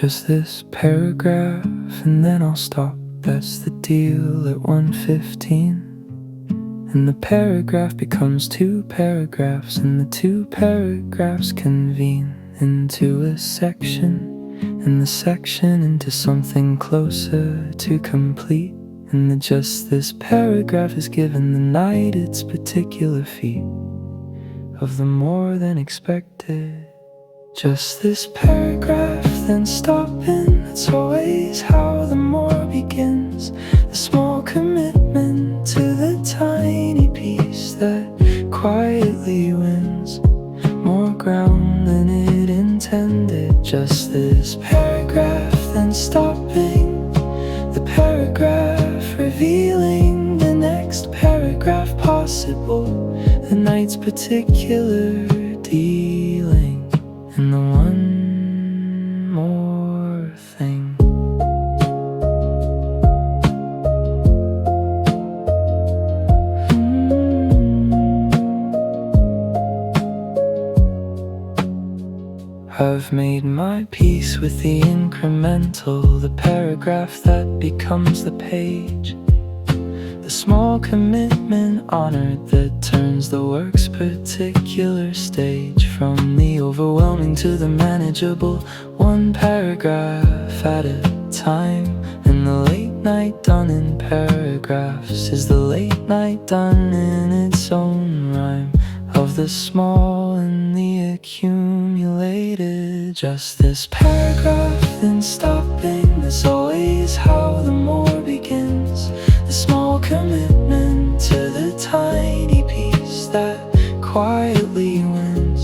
Just this paragraph and then I'll stop. That's the deal at 1:15. And the paragraph becomes 2 paragraphs, and the 2 paragraphs convene into a section, and the section into something closer to complete. And the just this paragraph is given the night its particular feat of the more than expected. Just this paragraph, then stopping. That's always how the more begins. The small commitment to the tiny piece that quietly wins more ground than it intended. Just this paragraph, then stopping. The paragraph revealing the next paragraph possible. The night's particular dealing. And the one more thing. I've made my peace with the incremental, the paragraph that becomes the page. The small commitment honored that turns the work's particular stage. From the overwhelming to the manageable, 1 paragraph at a time. And the late night done in paragraphs is the late night done in its own rhyme. Of the small and the accumulated. Just this paragraph, then stopping. That's always how the more begins. The small commitment to the tiny piece that quietly wins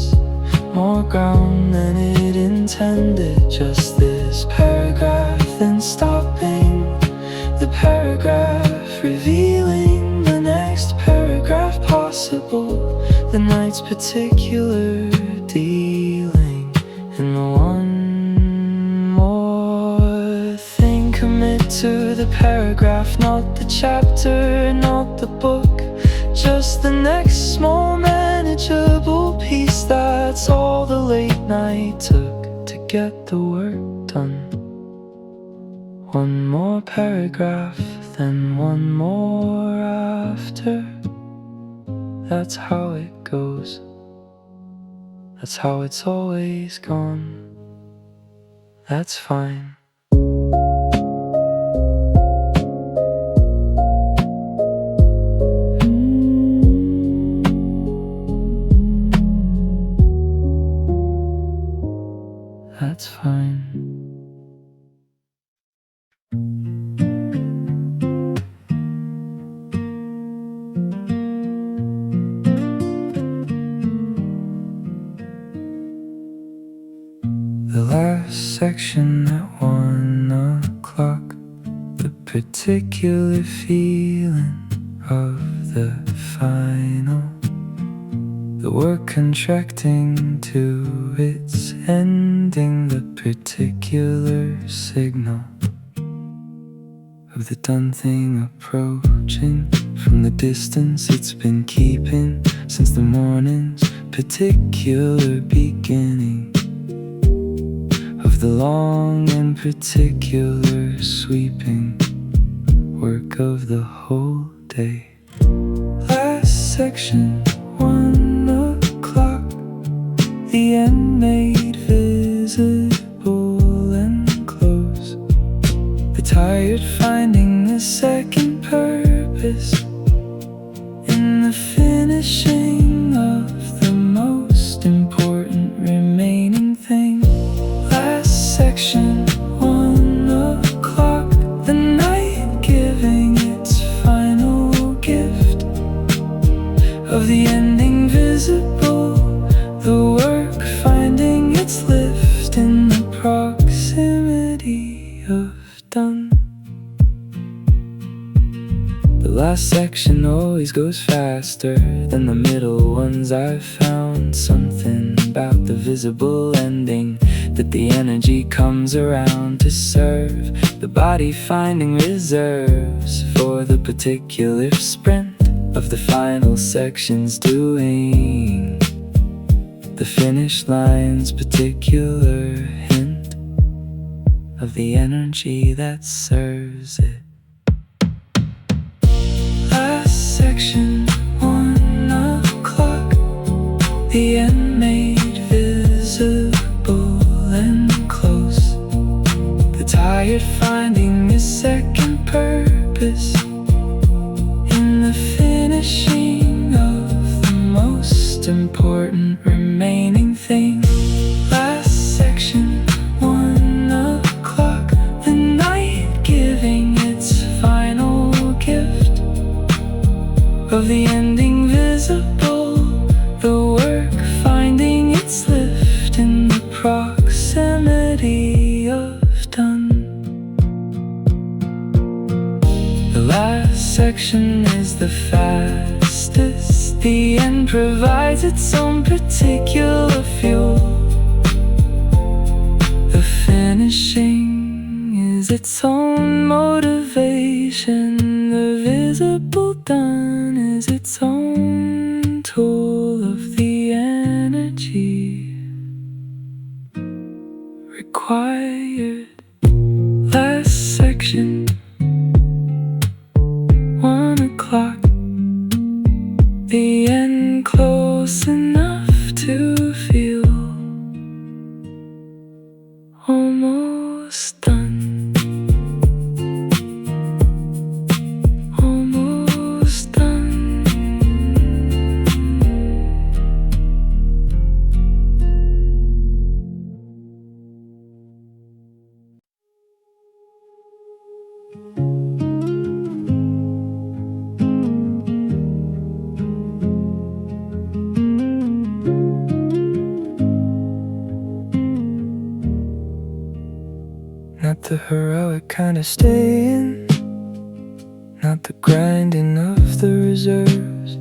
more ground than it intended. Just this paragraph, then stopping. The paragraph revealing the next paragraph possible. The night's particular dealing. And the one more thing. Commit to the paragraph, not the chapter, not the book. Just the next small manageable piece. That's all the late night took to get the work done. 1 more paragraph, then 1 more after. That's how it goes. That's how it's always gone. That's fine. That's fine. The last section at 1 o'clock. The particular feeling of the final. The work contracting to its ending. The particular signal of the done thing approaching from the distance it's been keeping since the morning's particular beginning of the long and particular sweeping work of the whole day. Last section, 1 o'clock. The end made visible and close. The tired finding the second purpose in the finishing of the most important remaining thing. Last section, 1 o'clock. The night giving its final gift of the ending visible. The work finding its lift in the proximity of done. The last section always goes faster than the middle ones. I've found something about the visible ending, that the energy comes around to serve the body, finding reserves for the particular sprint of the final sections, doing the finish line's particular hint of the energy that serves it. Last section, 1 o'clock, the end made visible and close. The tired finding a second purpose in the finishing of the most important remaining thing. Last section, 1 o'clock, the night giving its final gift of the ending visible, the work finding its lift in the proximity of done. The last section is the fastest. The end provides its own particular fuel. The finishing is its own motivation. The visible done is its own tool of the energy required. Last section, 1 o'clock, the end close enough to feel almost done. Almost done. Not the heroic kind of staying, not the grinding of the reserves,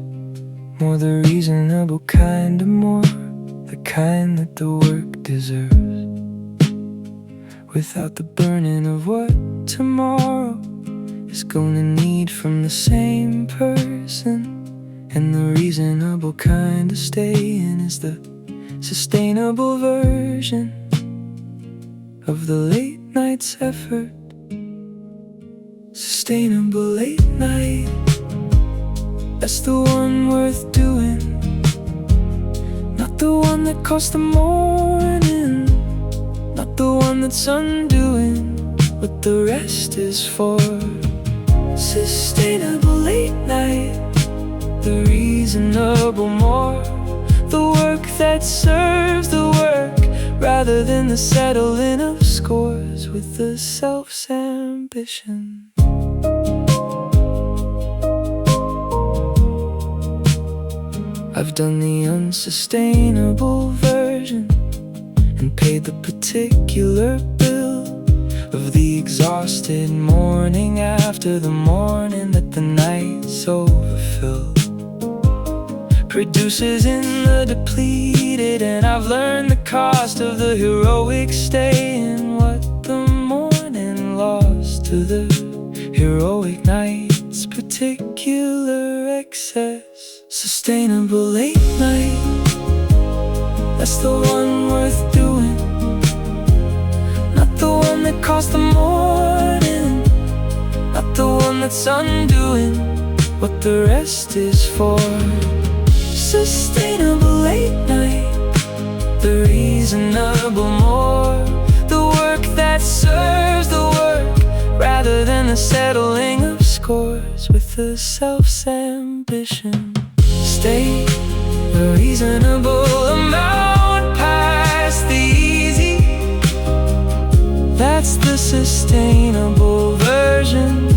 more the reasonable kind of more, the kind that the work deserves. Without the burning of what tomorrow is gonna need from the same person. And the reasonable kind of staying is the sustainable version of the late night's effort. Sustainable late night, that's the one worth doing, not the one that costs the morning, not the one that's undoing what the rest is for. Sustainable late night, the reasonable more, the work that serves the work rather than the settling of scores with the self's ambition. I've done the unsustainable version and paid the particular bill of the exhausted morning after the morning that the night's overfilled. Produces in the depleted, and I've learned the cost of the heroic stay and what the morning lost to the heroic night's particular excess. Sustainable late night, that's the one worth doing, not the one that costs the morning, not the one that's undoing what the rest is for. Sustainable late night, the reasonable more, the work that serves the work rather than the settling of scores with the self's ambition. Stay a reasonable amount past the easy, that's the sustainable version.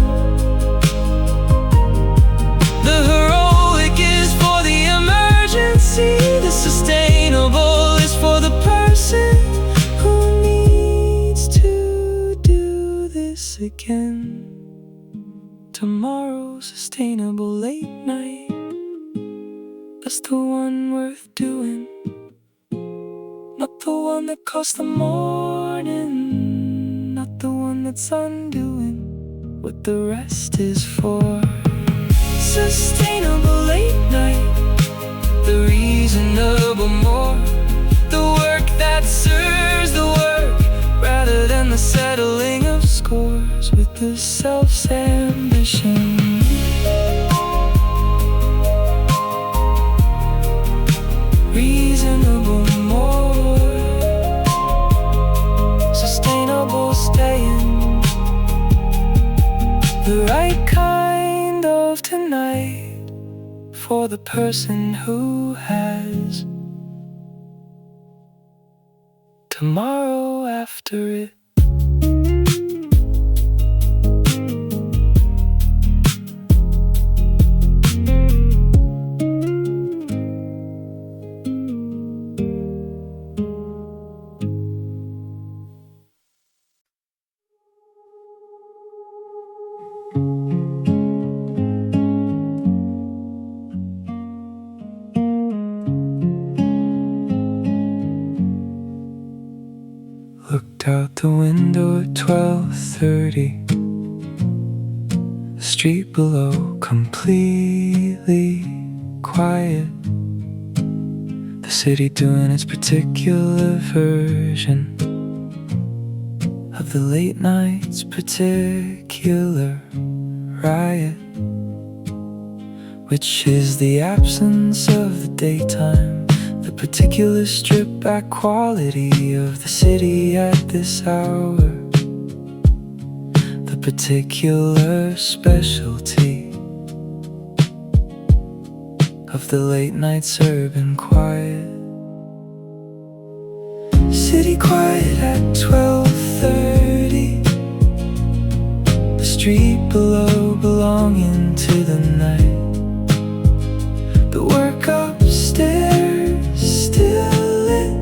The heroic is for the emergency, the sustainable is for the person who needs to do this again. Tomorrow, sustainable late night, that's the one worth doing, not the one that costs the morning, not the one that's undoing what the rest is for. Sustainable late night, the reasonable more, the work that serves the work rather than the settling scores with the self's ambition. Reasonable more, sustainable staying, the right kind of tonight for the person who has tomorrow after it. Looked out the window at 12:30. The street below completely quiet. The city doing its particular version of the late night's particular riot, which is the absence of the daytime, the particular stripped back quality of the city at this hour, the particular specialty of the late night's urban quiet. City quiet at 12:30. The street below belonging to the night. The work upstairs still lit.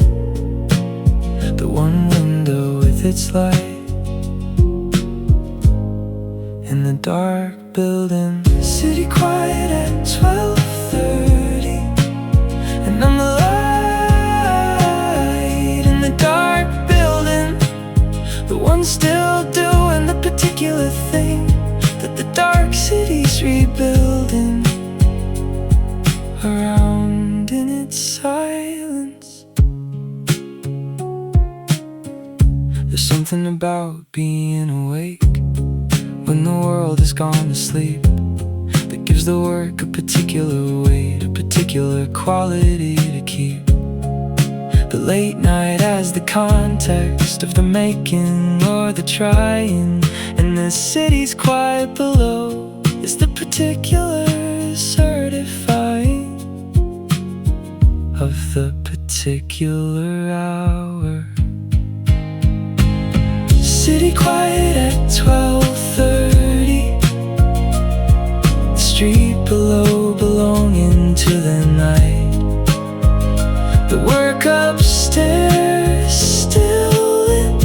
The one window with its light. In the dark building. City quiet at 12:30. And I'm the light in the dark building, the one still doing the particular thing that the dark city's rebuilding around in its silence. There's something about being awake when the world has gone to sleep that gives the work a particular weight, a particular quality to keep. The late night as the context of the making or the trying, and the city's quiet below is the particular certifying of the particular hour. City quiet at 12:30. The street below belonging to the night. The work upstairs still lit.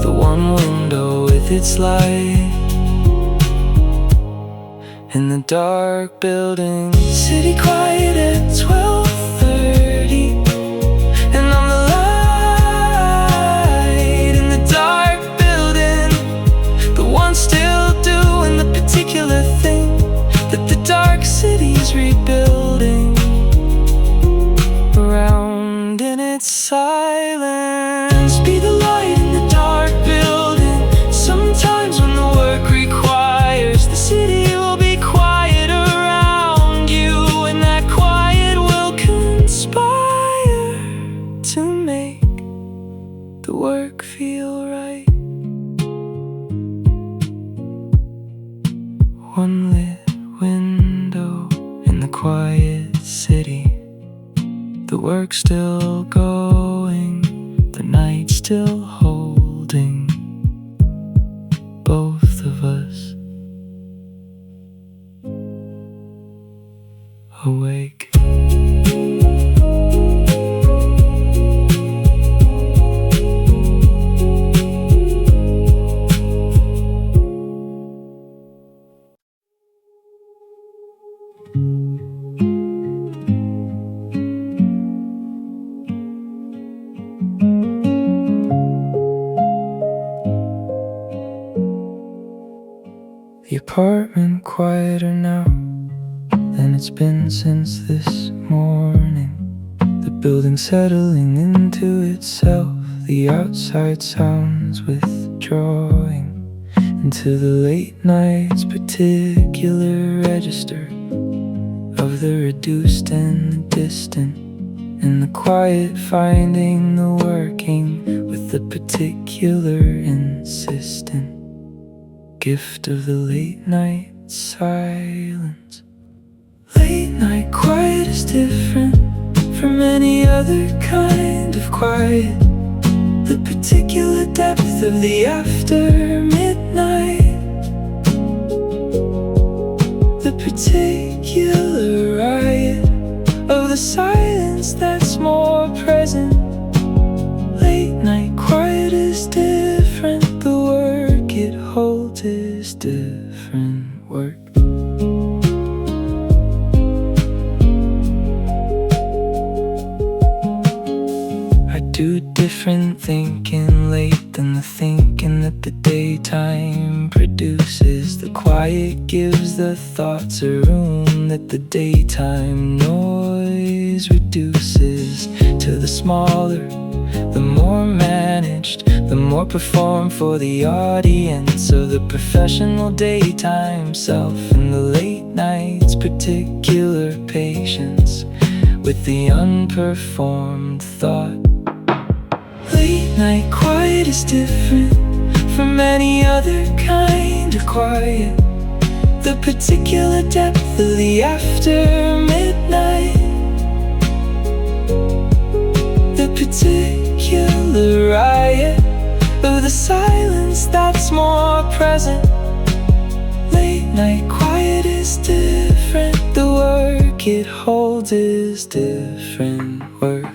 The one window with its light. In the dark building. City quiet at 12:30. And I'm the light in the dark building, the one still doing the particular thing that the dark city's rebuilding around in its silence. Be the light in the dark building. Sometimes when the work requires, the city will be quiet around you, and that quiet will conspire to make the work feel right. One lit window in the quiet city. The work still going, the night still holding both of us awake. The apartment quieter now than it's been since this morning. The building settling into itself, the outside sounds withdrawing into the late night's particular register of the reduced and the distant, and the quiet finding the working with the particular insistent gift of the late night silence. Late night quiet is different from any other kind of quiet. The particular depth of the after midnight, the particular riot of the silence that's more present. Late night quiet is different. The work it holds is different work. I do different thinking late than the thinking that the daytime produces. The quiet gives the thoughts a room that the daytime noise reduces to the smaller, the more managed, the more performed for the audience of the professional daytime self, and the late night's particular patience with the unperformed thought. Late night quiet is different from any other kind of quiet. The particular depth of the after midnight, the particular riot of the silence that's more present. Late night quiet is different. The work it holds is different work.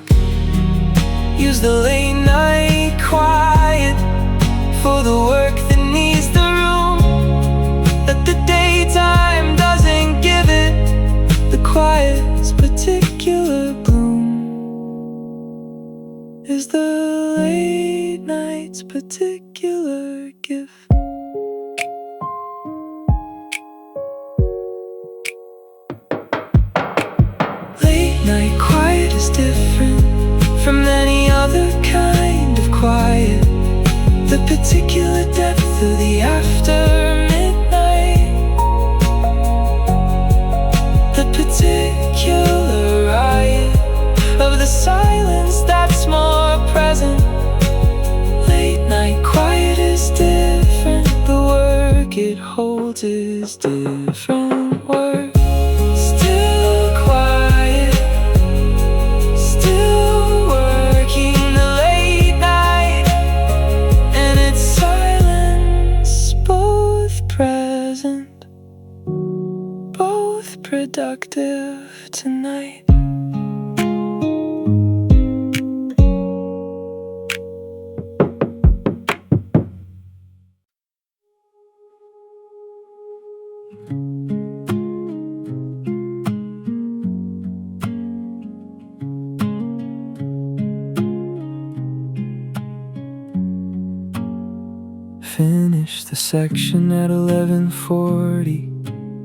Use the late night quiet for the work that needs the room that the daytime doesn't give it. The quiet's particular bloom is the late night's particular gift. Late night quiet is different from any other kind of quiet. The particular depth of the after midnight, the particular riot of the silence that's more present. Late night quiet is different. The work it holds is different work. Still quiet, still working the late night, and its silence both present, both productive tonight. Finish the section at 11:40.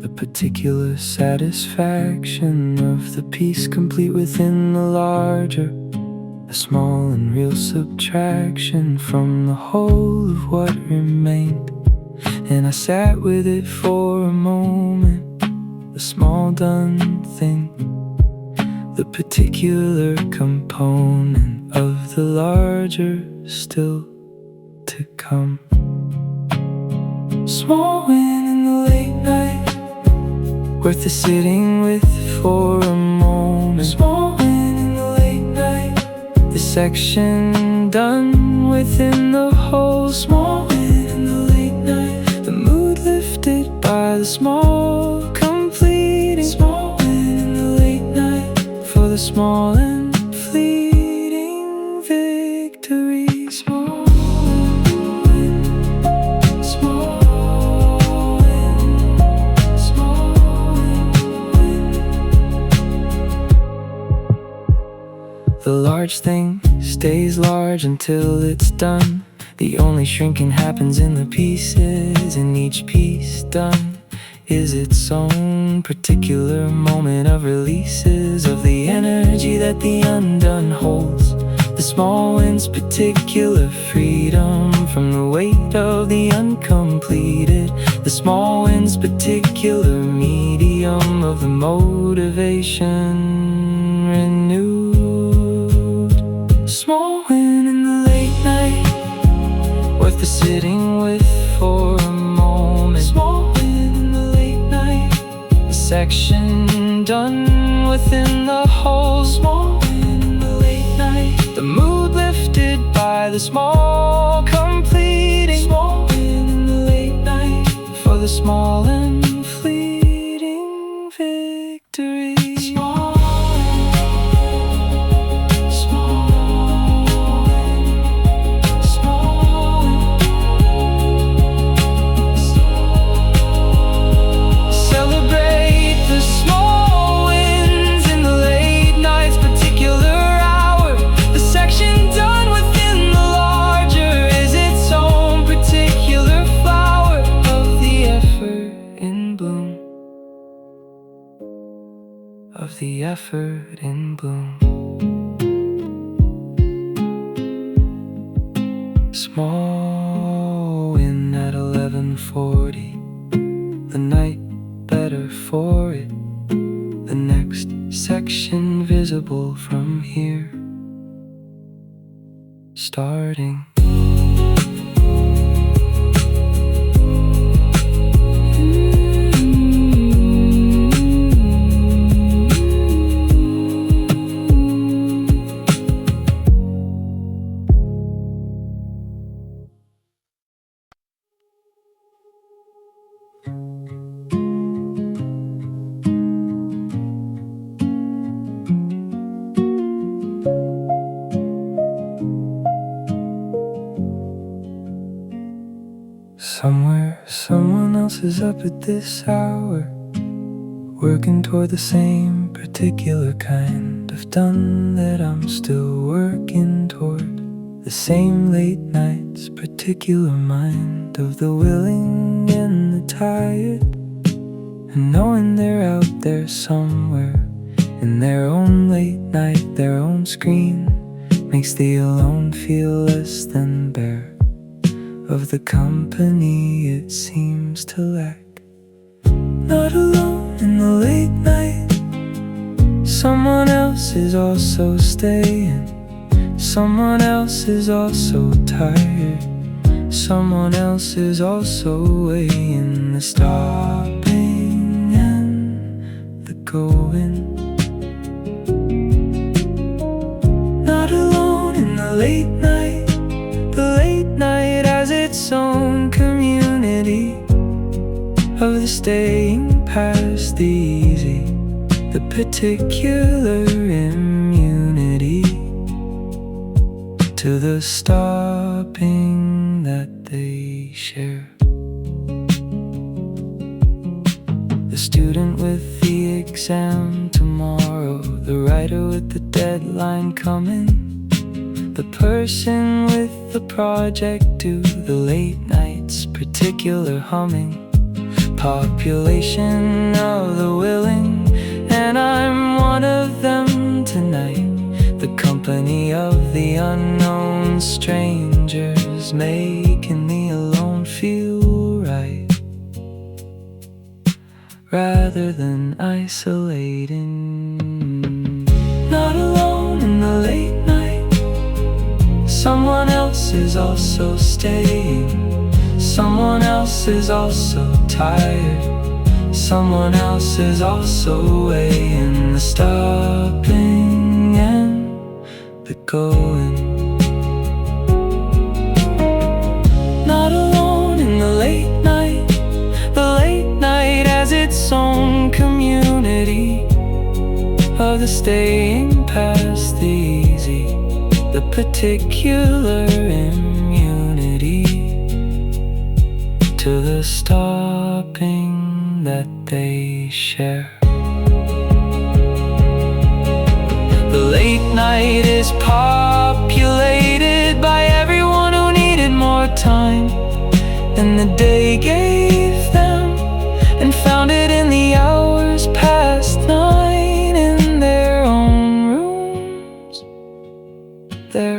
The particular satisfaction of the piece complete within the larger, a small and real subtraction from the whole of what remained. And I sat with it for a moment, the small done thing, the particular component of the larger still to come. Small win in the late night, worth the sitting with for a moment. Small win in the late night, the section done within the whole. Small win in the late night, the mood lifted by the small completing. Small win in the late night, for the small and fleeting victory. Small the large thing stays large until it's done. The only shrinking happens in the pieces, and each piece done is its own particular moment of releases of the energy that the undone holds. The small wins particular freedom from the weight of the uncompleted. The small wins particular medium of the motivation renewed. Small win in the late night, worth the sitting with for a moment. Small win in the late night, a section done within the whole. Small win in the late night, the mood lifted by the small completing. Small win in the late night, for the small and fleeting victory. Small of the effort in bloom. Small win at 11:40, the night better for it. The next section visible from here, starting. Somewhere, someone else is up at this hour, working toward the same particular kind of done that I'm still working toward. The same late nights, particular mind of the willing and the tired, and knowing they're out there somewhere in their own late night, their own screen, makes the alone feel less than bare of the company it seems to lack. Not alone in the late night, someone else is also staying. Someone else is also tired. Someone else is also weighing the stopping and the going. Not alone in the late night, the late night has its own community of the staying past the easy, the particular immunity to the stopping that they share. The student with the exam tomorrow, the writer with the deadline coming, the person with the project due, the late nights particular humming, population of the willing, and I'm one of them tonight. The company of the unknown strangers, making me alone feel right, rather than isolating. Not alone in the late night, someone else is also staying. Someone else is also tired. Someone else is also weighing the stopping and the going. Not alone in the late night, the late night has its own community of the staying past the easy, the particular immunity to the stopping that they share. The late night is populated by everyone who needed more time than the day gave them, and found it in the hours past 9 in their own rooms, their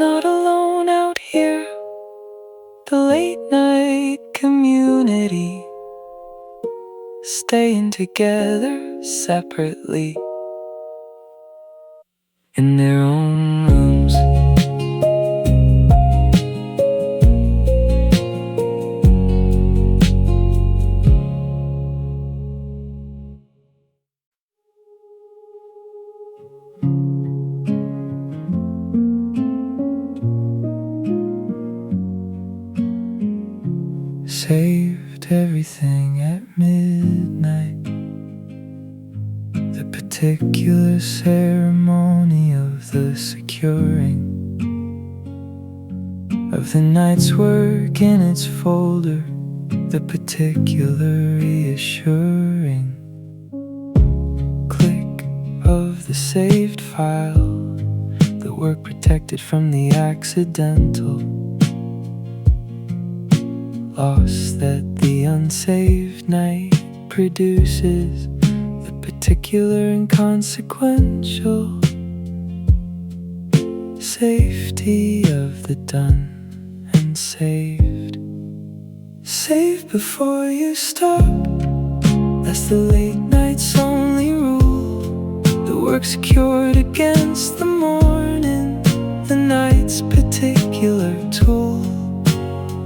not alone out here. The late night community, staying together separately in their own rooms. Saved everything at midnight. The particular ceremony of the securing of the night's work in its folder. The particular reassuring click of the saved file. The work protected from the accidental loss that the unsaved night produces. The particular inconsequential safety of the done and saved. Save before you stop, that's the late night's only rule. The work secured against the morning, the night's particular tool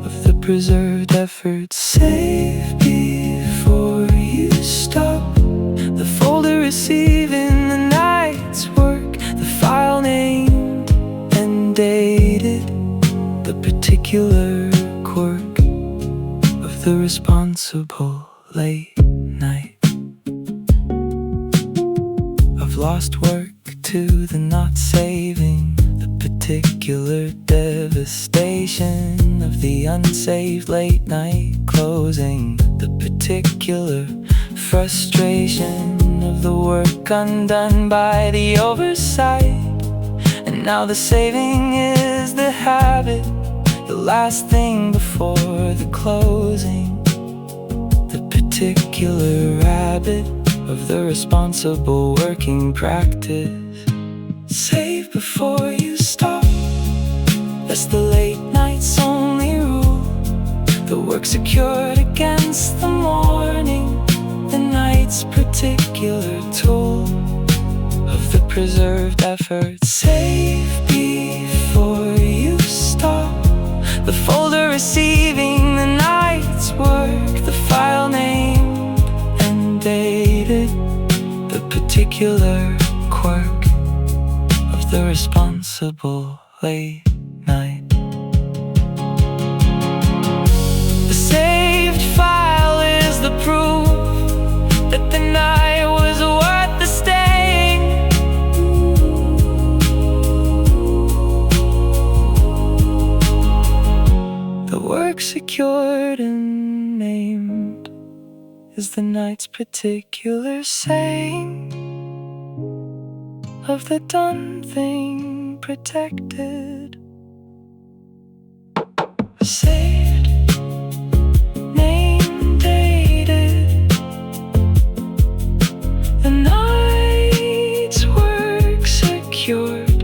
of the preserved effort. Save before you stop, the folder receiving the night's work, the file named and dated, the particular quirk of the responsible late night, of lost work to the not saving, the particular devastation of the unsaved late night closing, the particular frustration of the work undone by the oversight. And now the saving is the habit, the last thing before the closing, the particular habit of the responsible working practice. Save before you stop, that's the late night's only rule. The work secured against the morning, the night's particular tool of the preserved effort. Save before you stop, the folder receiving the night's work, the file named and dated, the particular quirk of the responsible late night. The saved file is the proof that the night was worth the staying. The work secured and named is the night's particular saying of the done thing protected. Saved, named, dated, the night's work secured,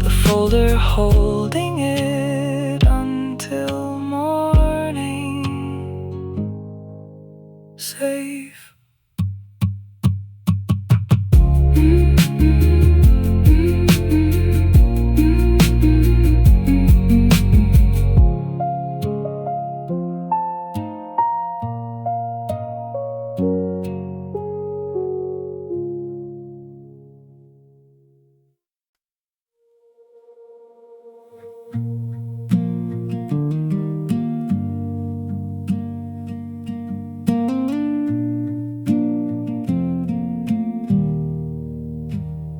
the folder holding it until morning. Save.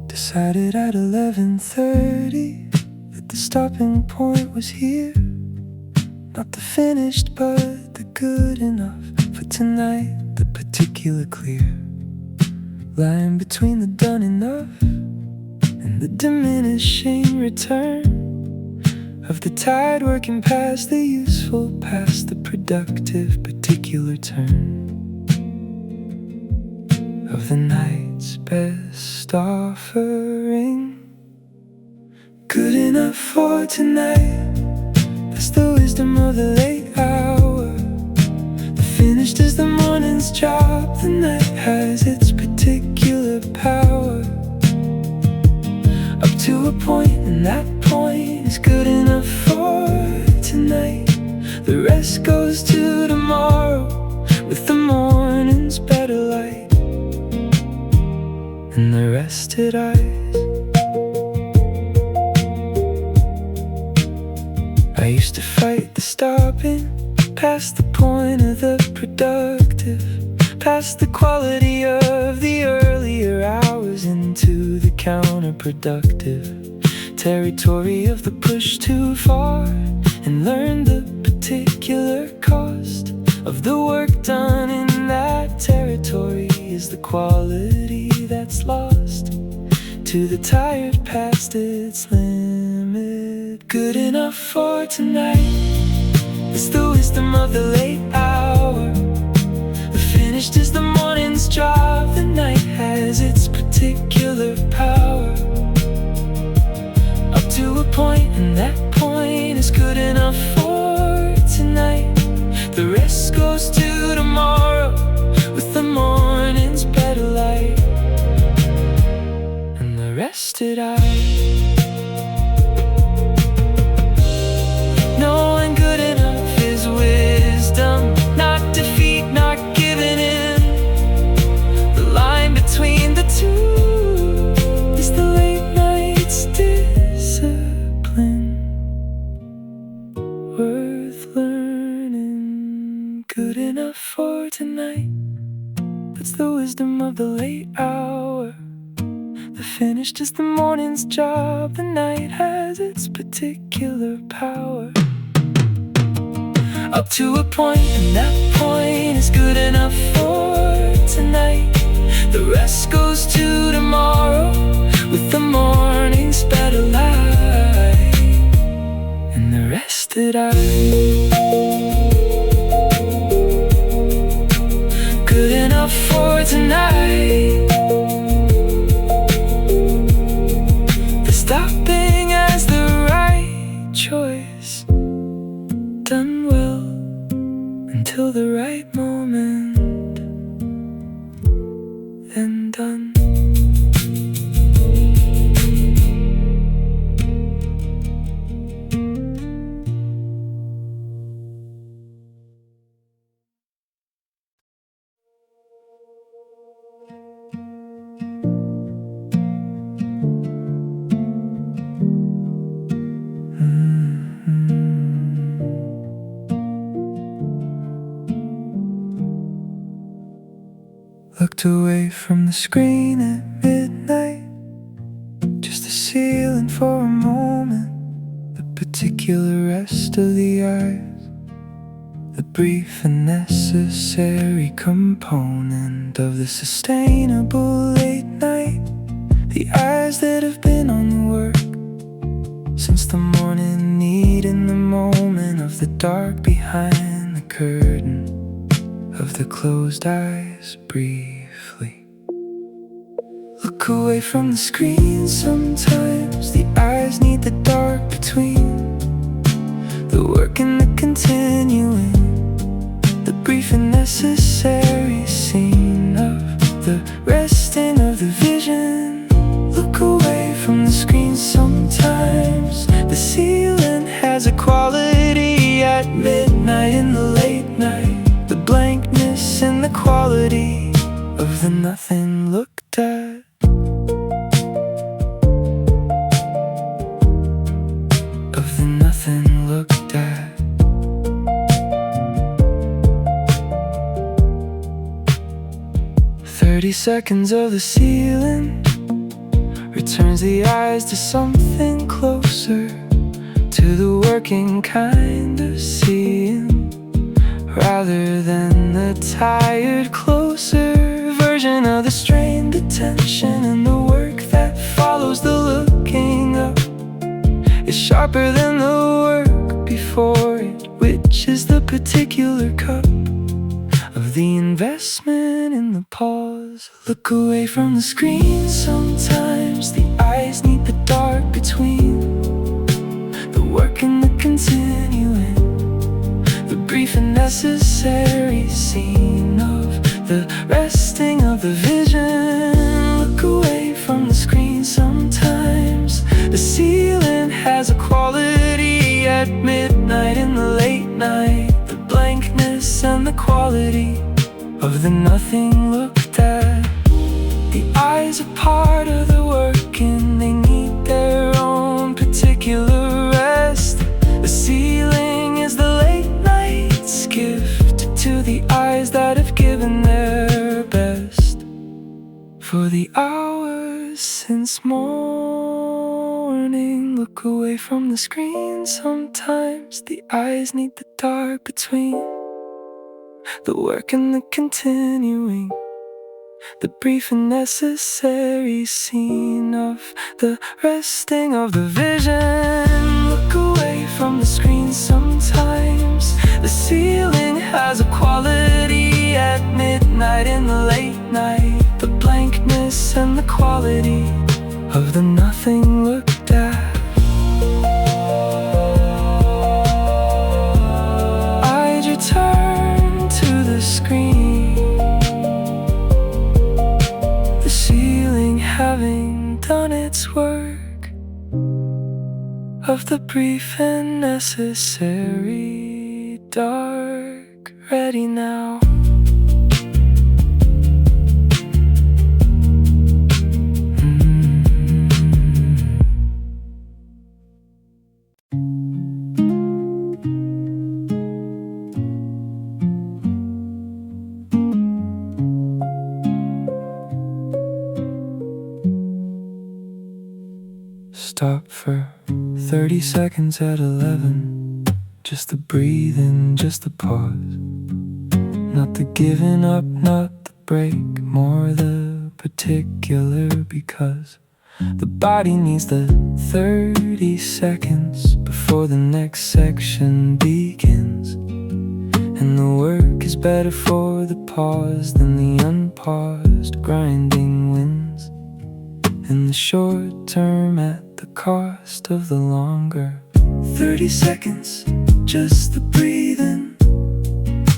Decided at 11:30 that the stopping point was here. Not the finished, but the good enough for tonight, the particular clear. Line between the done enough and the diminishing return of the tide working past the useful, past the productive particular turn of the night's best offering. Good enough for tonight. That's the wisdom of the late hour. The finished is the morning's job. The night has its particular power. Up to a point, and that point is good enough for tonight. The rest goes to tomorrow with the morning's better light and the rested eyes. I used to fight the stopping, past the point of the productive, past the quality of the earlier hours into the counterproductive territory of the push too far, and learn the particular cost of the work done in that territory is the quality that's lost to the tired past its limit. Good enough for tonight. It's the wisdom of the late hour. The finished is the morning's job. The night has its particular power. Up to a point, and that point is good enough for tonight. The rest goes to tomorrow with the morning's better light and the rested eye. Knowing good enough is wisdom, not defeat, not giving in. The line between the two is the late night's discipline, worth learning. Good enough for tonight. That's the wisdom of the late hour. The finished is the morning's job. The night has its particular power. Up to a point, and that point is good enough for tonight. The rest goes to tomorrow with the morning's better light and the rested eye. Good enough for tonight. The stopping as the right choice, done well until the right moment, then done. Looked away from the screen at midnight, just the ceiling for a moment, the particular rest of the eyes, the brief and necessary component of the sustainable late night. The eyes that have been on the work since the morning, needing the moment of the dark behind the curtain of the closed eyes briefly. Look away from the screen sometimes. The eyes need the dark between the work and the continuing, the brief and necessary scene of the resting of the vision. Look away from the screen sometimes. The ceiling has a quality at midnight in the late night, the blankness and the quality of the nothing looked at. Of the nothing looked at. "30 seconds of the ceiling returns the eyes to something closer to the working kind of seeing, rather than the tired, closer version of the strained attention. And the work that follows the looking up is sharper than the work before it, which is the particular cup of the investment in the pause. Look away from the screen sometimes. The eyes need the dark between necessary scene of the resting of the vision. Look away from the screen sometimes. The ceiling has a quality at midnight in the late night. The blankness and the quality of the nothing looked at. The eyes are part of the work and they need their own particular rest. The ceiling is the late night's gift to the eyes that have given their best. For the hours since morning, look away from the screen sometimes. The eyes need the dark between the work and the continuing. The brief and necessary scene of the resting of the vision. Look away from the screen sometimes. The ceiling has a quality at midnight in the late night. The blankness and the quality of the nothing looked at. I'd return to the screen, the ceiling having done its work of the brief and necessary dark. Ready now. Stop for 30 seconds at 11. Just the breathing, just the pause. Not the giving up, not the break, more the particular, because the body needs the 30 seconds before the next section begins. And the work is better for the pause than the unpaused grinding wins. In the short term at the cost of the longer 30 seconds, just the breathing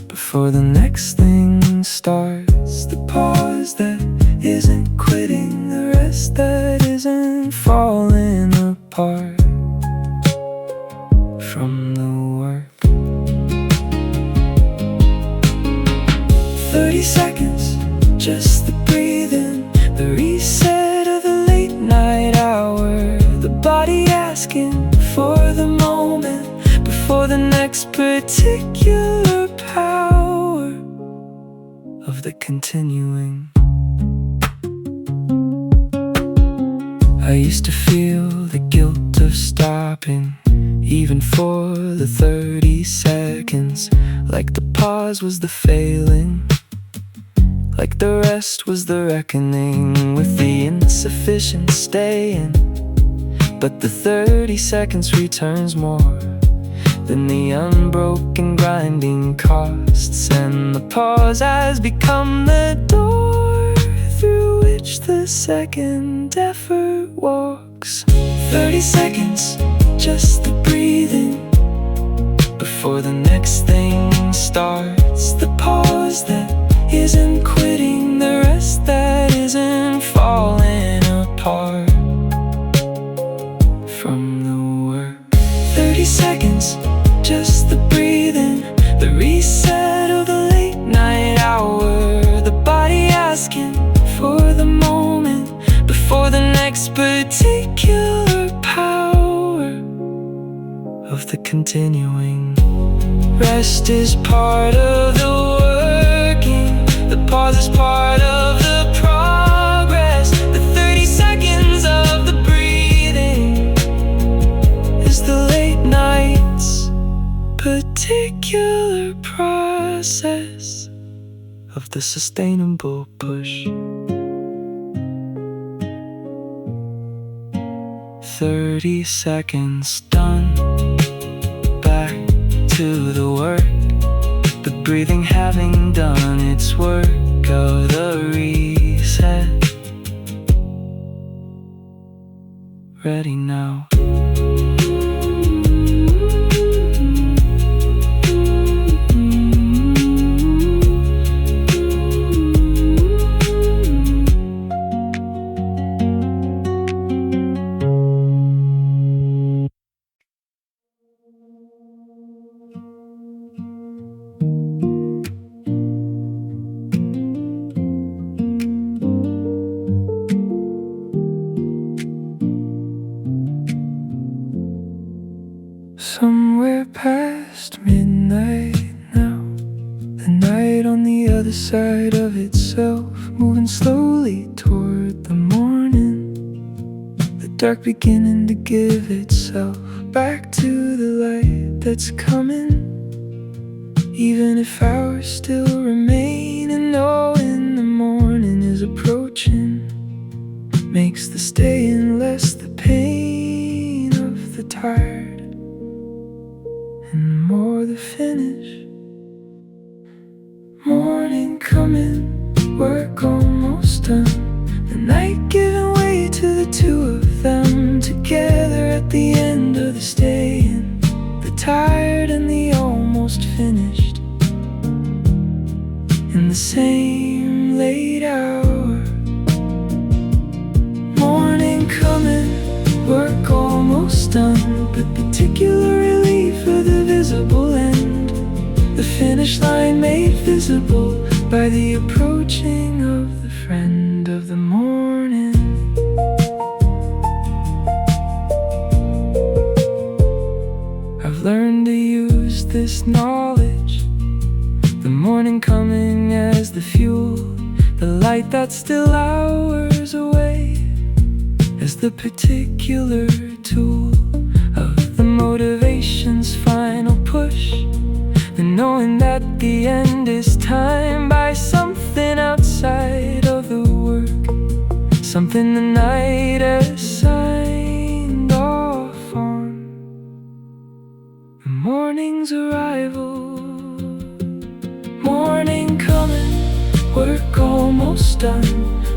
before the next thing starts. The pause that isn't quitting, the rest that isn't falling apart from the work. 30 seconds, just the breathing, the reset of the late night hour. The body asking for the moment before the next particular power of the continuing. I used to feel the guilt of stopping, even for the 30 seconds. Like the pause was the failing, like the rest was the reckoning with the insufficient staying. But the 30 seconds returns more than the unbroken grinding costs. And the pause has become the door through which the second effort walks. 30 seconds, just the breathing before the next thing starts. The pause that isn't quitting, the rest that isn't falling apart from the work. 30 seconds, just the breathing, the reset of the late night hour. The body asking for the moment before the next particular power of the continuing. Rest is part of the working, the pause is part of the progress. The 30 seconds of the breathing is the late night's particular process of the sustainable push. 30 seconds done, back to the work. The breathing having done its work of the reset. Ready now. Somewhere past midnight now, the night on the other side of itself, moving slowly toward the morning, the dark beginning to give itself back to the light that's coming. Even if hours still remain, and knowing the morning is approaching makes the staying less the pain of the tired and more the finish. Morning coming, work almost done, the night giving way to the two of them together at the end of the staying, the tired and the almost finished, in the same late hour. Morning coming, work almost done, but particular relief for the visible end, the finish line made visible by the approaching of the friend of the morning. I've learned to use this knowledge, the morning coming as the fuel, the light that's still hours away, as the particular tool of the motivation's final push, the knowing that the end is timed by something outside of the work, something the night has signed off on. The morning's arrival. Morning coming, work almost done,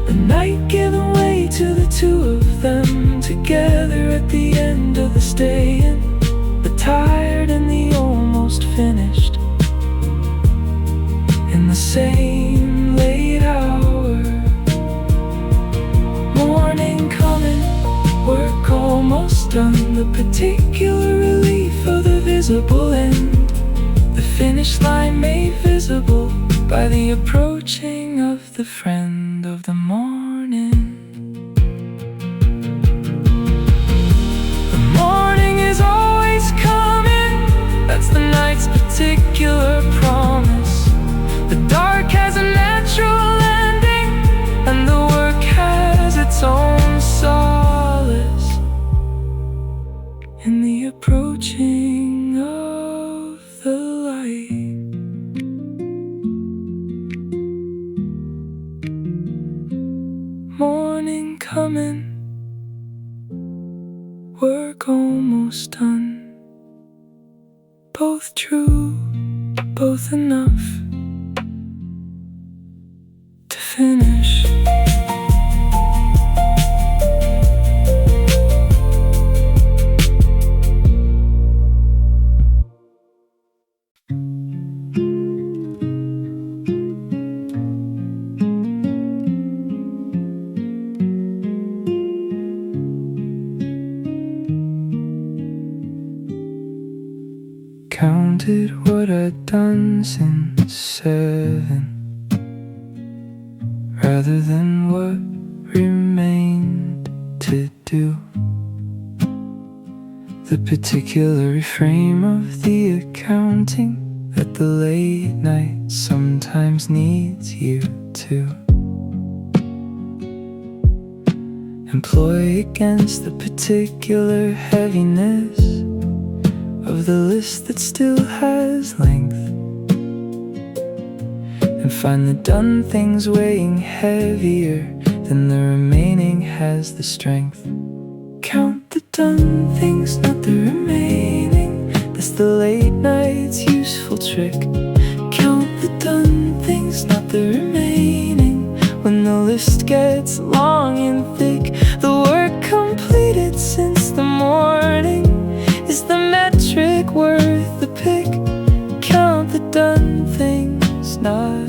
the night giving way to the two of them together at the end of the staying, the tired and the almost finished, in the same late hour. Morning coming, work almost done, the particular relief of the visible end, the finish line made visible by the approaching of the friend of the morning. The morning is always coming, that's the night's particular promise. The dark has a natural ending, and the work has its own solace in the approaching of the light. Morning coming, work almost done, both true, both enough to finish. Counted what I'd done since 7, rather than what remained to do. The particular reframe of the accounting that the late night sometimes needs you to employ against the particular heaviness of the list that still has length, and find the done things weighing heavier than the remaining has the strength. Count the done things, not the remaining, that's the late night's useful trick. Count the done things, not the remaining, when the list gets long and thick. The work completed since the morning is the metric worth the pick. Count the done things, not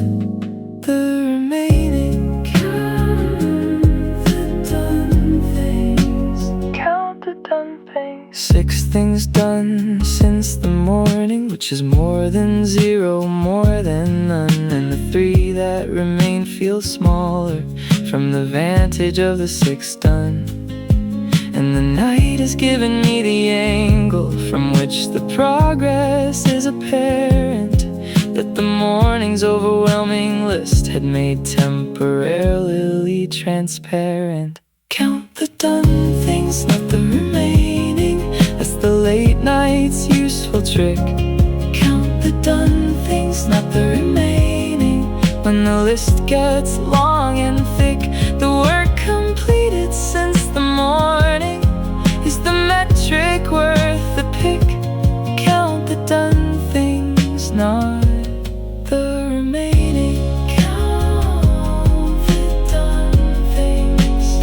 the remaining. Count the done things. Count the done things. 6 things done since the morning, which is more than 0, more than none. And the 3 that remain feel smaller from the vantage of the 6 done. And the night has given me the angle from which the progress is apparent, that the morning's overwhelming list had made temporarily transparent. Count the done things, not the remaining. That's the late night's useful trick. Count the done things, not the remaining. When the list gets long and thick, the work completed since the morning is the metric worth the pick. Count the done things, not the remaining. Count the done things.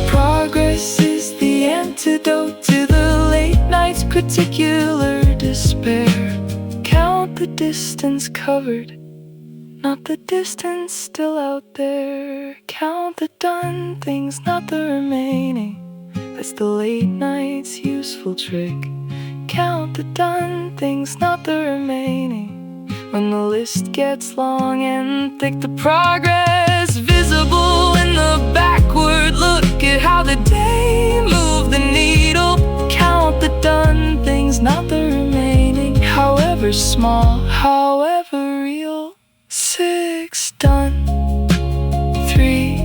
Progress is the antidote to the late night's particular despair. Count the distance covered, not the distance still out there. Count the done things, not the remaining. That's the late night's useful trick. Count the done things, not the remaining. When the list gets long and thick, the progress visible in the backward look at how the day moved the needle. Count the done things, not the remaining. However small, however real. 6 done, 3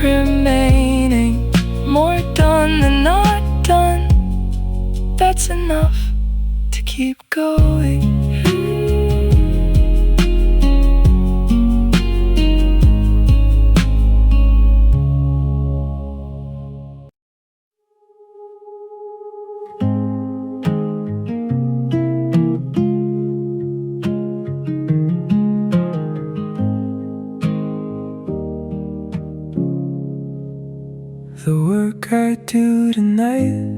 remaining. More done than not done. That's enough to keep going. The work I do tonight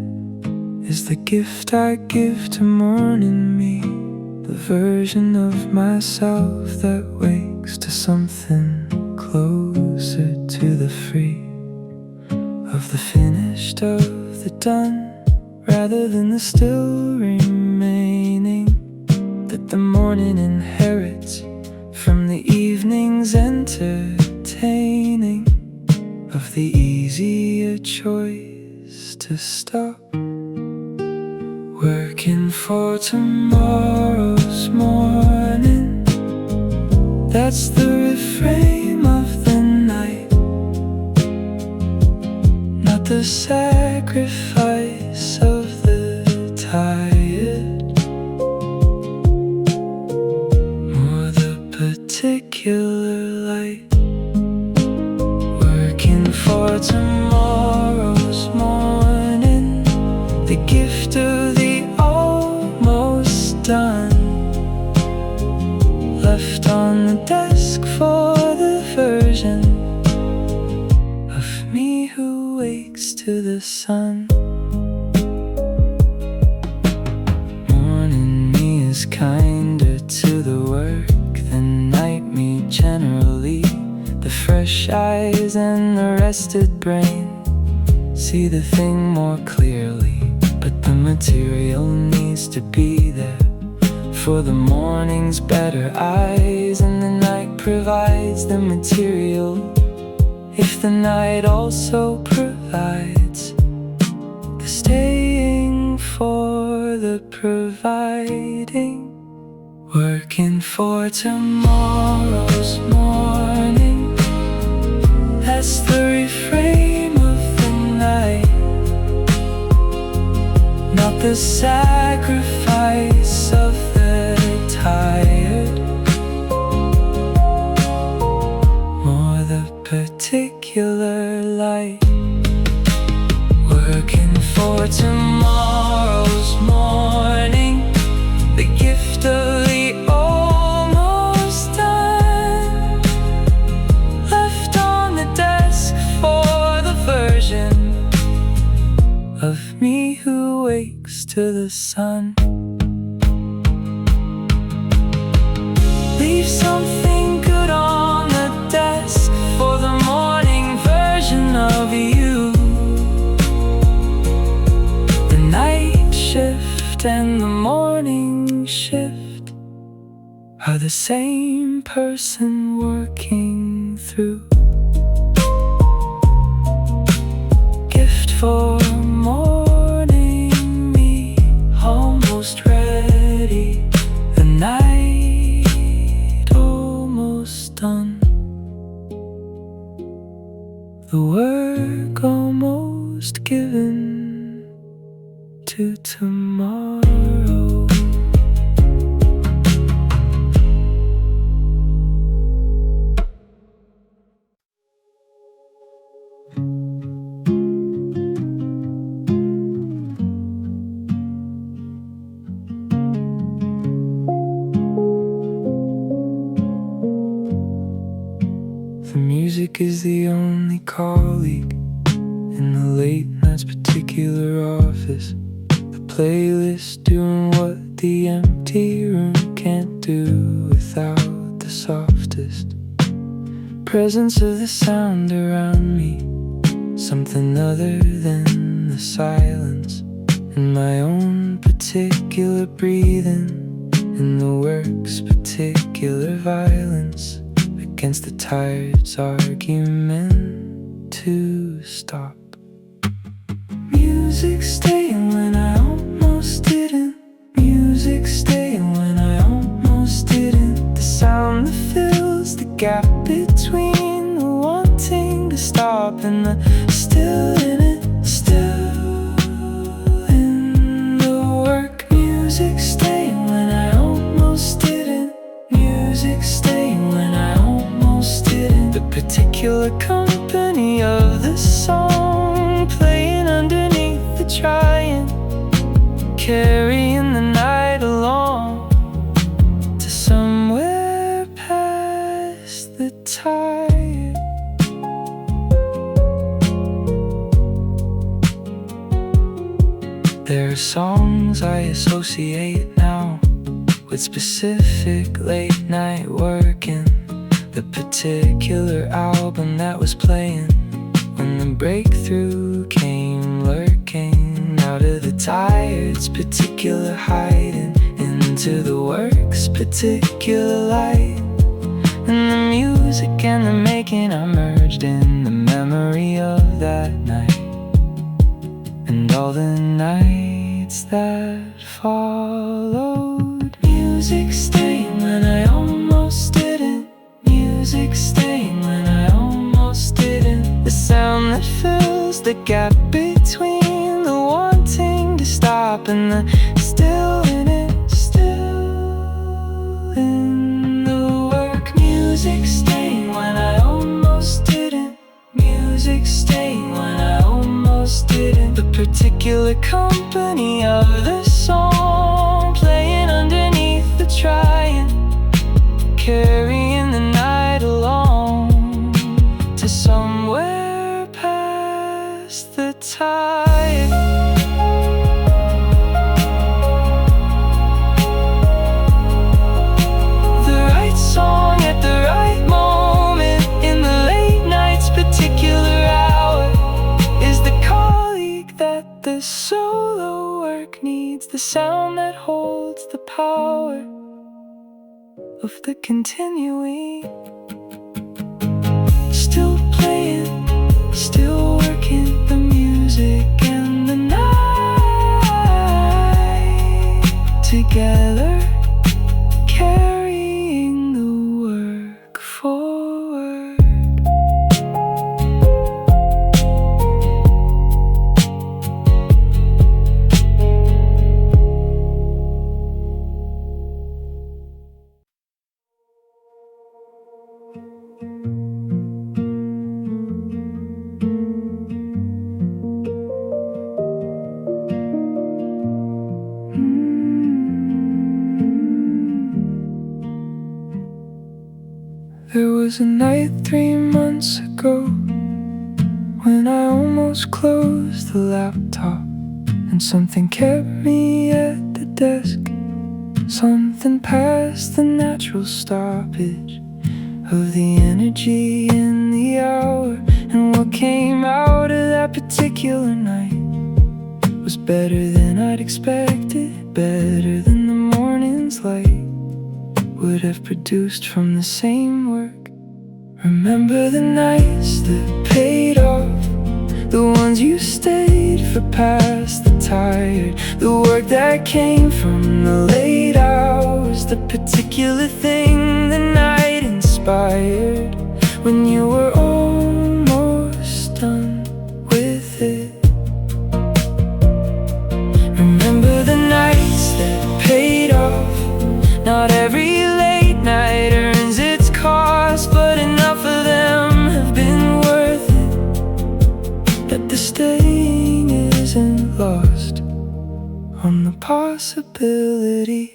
is the gift I give to morning me, the version of myself that wakes to something closer to the free, of the finished, of the done, rather than the still remaining, that the morning inherits from the evening's entertaining, of the easier choice to stop working for tomorrow's morning. That's the refrain of the night, not the sacrifice of the tired, more the particular light. For tomorrow's morning, the gift of the almost done, left on the desk for the version of me who wakes to the sun. Morning me is kinder to the work than night me generally. The fresh eyes and the rested brain see the thing more clearly, but the material needs to be there for the morning's better eyes, and the night provides the material if the night also provides the staying for the providing. Working for tomorrow's morning, that's the refrain of the night, not the sacrifice of the tired, more the particular light. Working for tomorrow's morning, the gift of the almost done, left on the desk for the version of me who wakes to the sun. Leave something good on the desk for the morning version of you. The night shift and the morning shift are the same person working through. for morning, me almost ready, the night almost done, the work almost given to tomorrow. The music is the only colleague in the late night's particular office. The playlist doing what the empty room can't do without the softest presence of the sound around me. Something other than the silence and my own particular breathing, and the work's particular violence against the tired's argument to stop. Music staying when I almost didn't. Music staying when I almost didn't. The sound that fills the gap between the wanting to stop and the still in it, still in the work. Music staying when I almost didn't. Music staying when I almost didn't. The particular company of the song playing underneath the trying, carrying the night along to somewhere past the tide. There are songs I associate now with specific late night working. The particular album that was playing when the breakthrough came lurking out of the tired's particular hiding into the work's particular light. And the music and the making are merged in the memory of that night and all the nights that followed. Music staying when I almost didn't. Music staying when I almost didn't. The sound that fills the gap between the wanting to stop and the still in it, still in the work. Music staying when I almost didn't. Music staying when I almost didn't. The particular company of the song playing underneath the trying, carrying the night along to somewhere past the tide. The right song at the right moment in the late night's particular hour is the colleague that the solo work needs, the sound that holds the power of the continuing. Still playing, still working the music and the night together, carrying the work forward. There was a night 3 months ago when I almost closed the laptop, and something kept me at the desk. Something past the natural stoppage of the energy in the hour. And what came out of that particular night was better than I'd expected, better than the morning's light would have produced from the same work. Remember the nights that paid off the ones you stayed for past the tired, the work that came from the late hours, the particular thing the night inspired when you were almost done with it. Remember the nights that paid off. Not every late night earns its cost, but enough of them have been worth it, that the staying isn't lost on the possibility.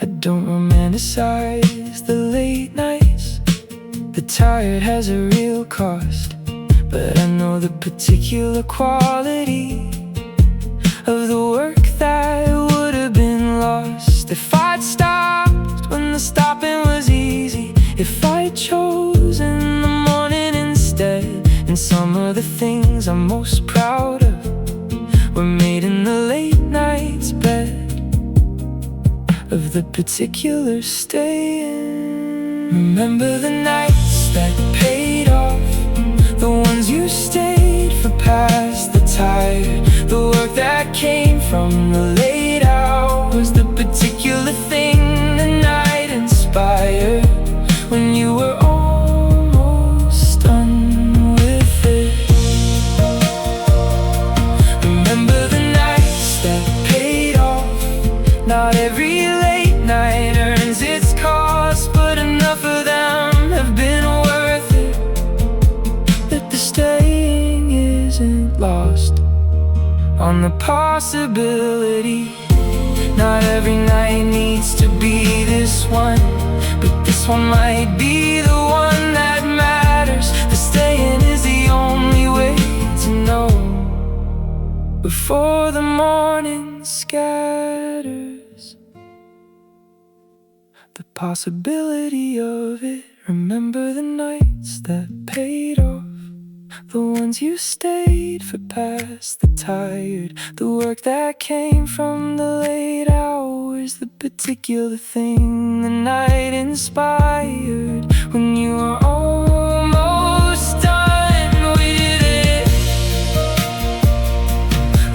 I don't romanticize the late nights. The tired has a real cost, but I know the particular quality of the work that would have been lost if I'd stopped when the stopping was easy, if I'd chosen the morning instead. And some of the things I'm most proud of were made in the late night's bed of the particular staying. Remember the nights that paid off, the ones you stayed for past the tired, the work that came from the late hours, the particular thing the night inspired when you were almost done with it. Remember the nights that paid off. Not every late night earns its cost, but enough of them have been worth it, that the staying isn't lost on the possibility. Not every night needs to be this one, but this one might be the one that matters. The staying is the only way to know before the morning scatters the possibility of it. Remember the nights that paid off, the ones you stayed for past the tired, the work that came from the late hours, the particular thing the night inspired when you were almost done with it.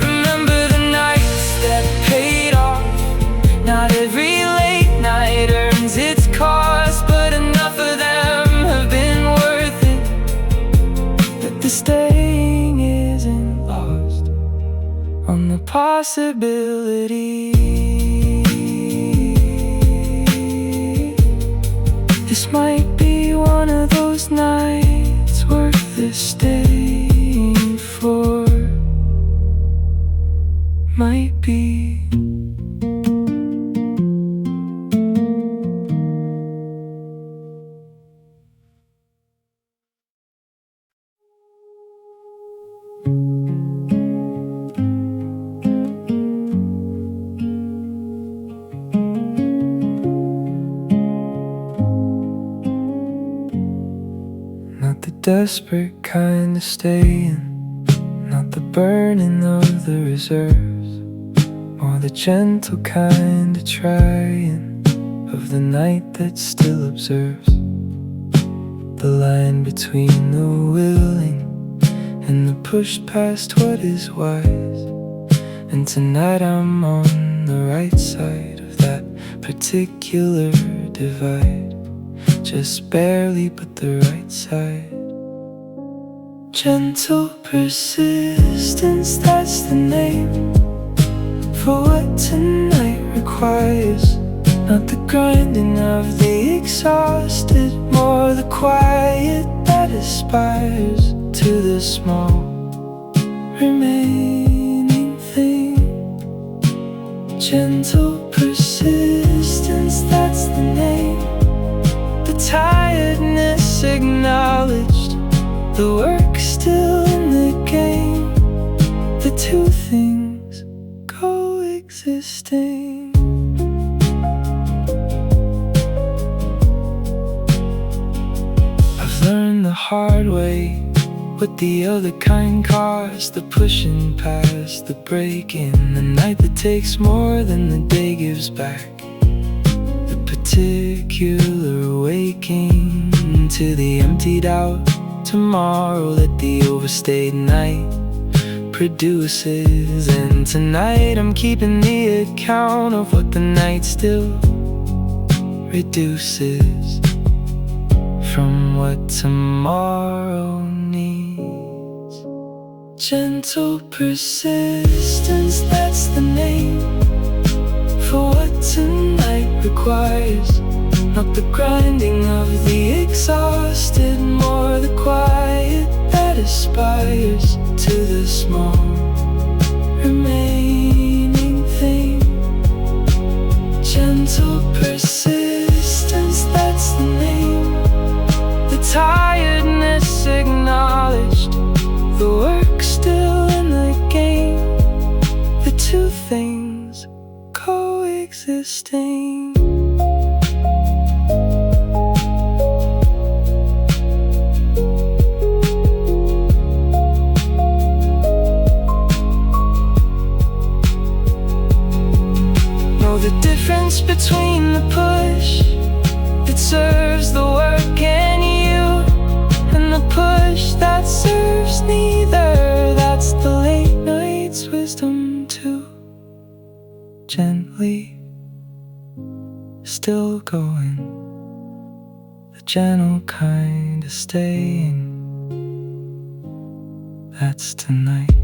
Remember the nights that paid off. Not every late night earns its cost, but enough of them have been worth it, that the staying isn't lost on the possibility. This might be one of those nights worth the staying for. Might be. Not the desperate kind of staying, not the burning of the reserves, or the gentle kind of trying of the night that still observes the line between the willing and the pushed past what is wise. And tonight I'm on the right side of that particular divide, just barely but the right side. Gentle persistence, that's the name for what tonight requires. Not the grinding of the exhausted, more the quiet that aspires to the small remaining thing. Gentle persistence, that's the name. The tiredness acknowledged, the work still in the game, the two things coexisting. I've learned the hard way what the other kind costs, the pushing past, the breaking, the night that takes more than the day gives back, the particular waking to the emptied out tomorrow that the overstayed night produces. And tonight I'm keeping the account of what the night still reduces from what tomorrow needs. Gentle persistence, that's the name for what tonight requires. Not the grinding of the exhausted, more the quiet that aspires to the small remaining thing. Gentle persistence, that's the name. The tiredness acknowledged, the work still in the game. The two things coexisting. The difference between the push that serves the work and you, and the push that serves neither. That's the late night's wisdom too. Gently still going, the gentle kind of staying. That's tonight.